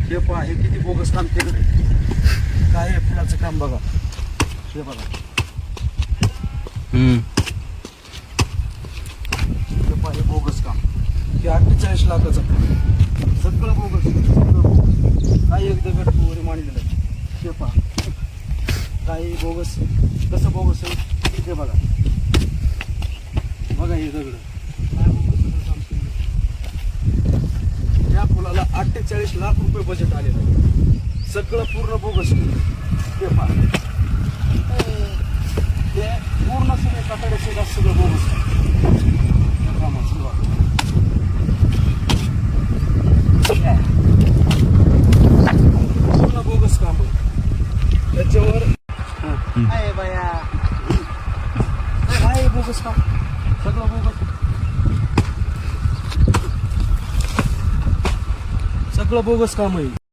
हे पहा, हे किती बोगस काम केलं. काय आहे फुलाचं काम बघा. हे बघा, हे पहा, हे बोगस काम. हे 48 लाखाचं सगळं बोगस, सगळं बोगस. काही एक दगड वगैरे मांडलेलं आहे. हे पहा, काही बोगस. कसं बोगस आहे हे बघा. बघा हे दगड. या फुलाला 48 लाख रुपये बजेट आलेलं आहे. सगळं पूर्ण बोगस. हे पहा, हे पूर्ण सगळे कातड्याचे सगळं बोगस कामात सुरुवात. पूर्ण बोगस काम आहे त्याच्यावर. आहे बाया, काय बोगस काम, सगळं बोगस, सगळं बोगस काम आहे.